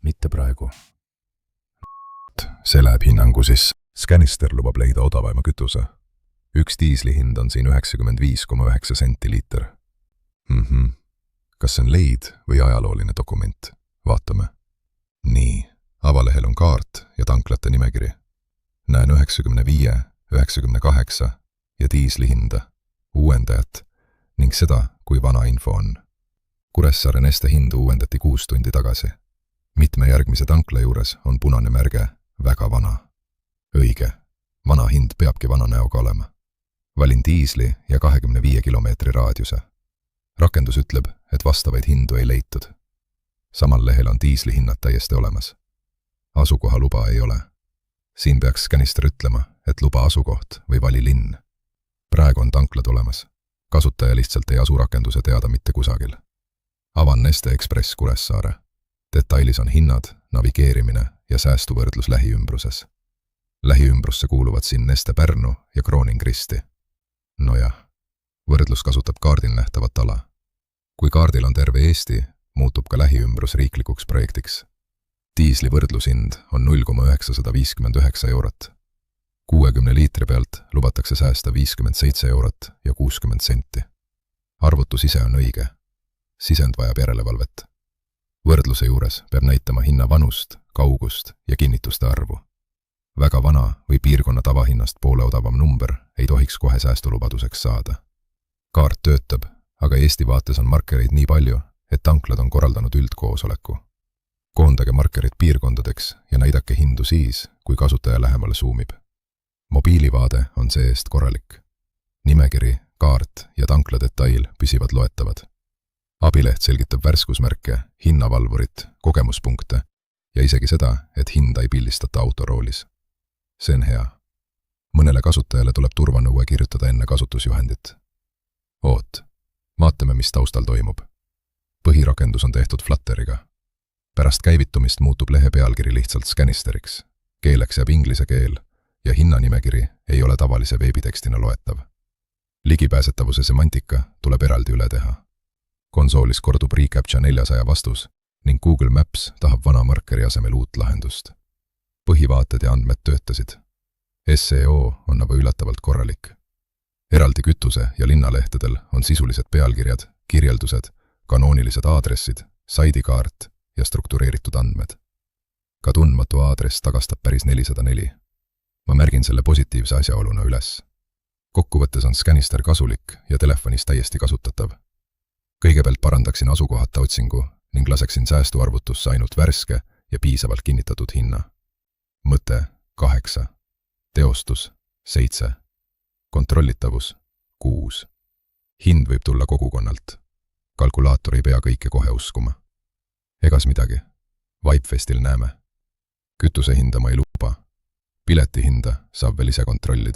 Mitte praegu. See läheb hinnangu sisse. Scanister lubab leida odavaima kütuse. Üks diisli hind on siin 95,9 senti liiter. Kas see on leid või ajalooline dokument? Vaatame. Nii, avalehel on kaart ja tanklate nimekiri. Näen 95, 98 ja diisli hinda, uuendajat ning seda, kui vana info on. Kuressaare Neste hindu uuendati 6 tundi tagasi. Mitme järgmise tankla juures on punane märge väga vana. Õige, vana hind peabki vana näoga olema. Valin diisli ja 25 kilomeetri raadiuse. Rakendus ütleb, et vastavaid hindu ei leitud. Samal lehel on diisli hinnad täiesti olemas. Asukoha luba ei ole. Siin peaks Scanister ütlema, et luba asukoht või vali linn. Praegu on tanklad olemas. Kasutaja lihtsalt ei asu rakenduse teada mitte kusagil. Avan Neste Express Kuressaare. Detailis on hinnad, navigeerimine ja säästuvõrdlus lähiümbruses. Lähiümbrusse kuuluvad siin Neste Pärnu ja Krooning Risti. Nojah, võrdlus kasutab kaardil nähtavat ala. Kui kaardil on terve Eesti, muutub ka lähiümbrus riiklikuks projektiks. Diisli võrdlushind on 0,959 eurot. 60 liitri pealt lubatakse säästa 57 eurot ja 60 senti. Arvutus ise on õige. Sisend vajab järelevalvet. Võrdluse juures peab näitama hinna vanust, kaugust ja kinnituste arvu. Väga vana või piirkonna tavahinnast poole odavam number ei tohiks kohe säästulubaduseks saada. Kaart töötab, aga Eesti vaates on markereid nii palju, et tanklad on korraldanud üldkoosoleku. Koondage markerid piirkondadeks ja näidake hindu siis, kui kasutaja lähemale suumib. Mobiilivaade on see-eest korralik. Nimekiri, kaart ja tankla detail püsivad loetavad. Abileht selgitab värskusmärke, hinnavalvurit, kogemuspunkte ja isegi seda, et hinda ei pildistata autoroolis. See on hea. Mõnele kasutajale tuleb turvanõue kirjutada enne kasutusjuhendit. Oot, vaatame, mis taustal toimub. Põhirakendus on tehtud Flutteriga. Pärast käivitumist muutub lehe pealkiri lihtsalt Scanisteriks. Keeleks jääb inglise keel ja hinnanimekiri ei ole tavalise veebitekstina loetav. Ligipääsetavuse semantika tuleb eraldi üle teha. Konsoolis kordub reCAPTCHA 400 vastus ning Google Maps tahab vana markeri asemel uut lahendust. Põhivaated ja andmed töötasid. SEO on aga üllatavalt korralik. Eraldi kütuse ja linnalehtedel on sisulised pealkirjad, kirjeldused, kanoonilised aadressid, saidikaart ja struktureeritud andmed. Ka tundmatu aadress tagastab päris 404. Ma märgin selle positiivse asjaoluna üles. Kokkuvõttes on Scanister kasulik ja telefonis täiesti kasutatav. Kõigepealt parandaksin asukohata otsingu ning laseksin säästuarvutusse ainult värske ja piisavalt kinnitatud hinna. Mõte 8. Teostus 7. Kontrollitavus 6. Hind võib tulla kogukonnalt. Kalkulaator ei pea kõike kohe uskuma. Egas midagi. Vibefestil näeme. Kütuse hinda ma ei luba. Pileti hinda saab veel ise kontrollida.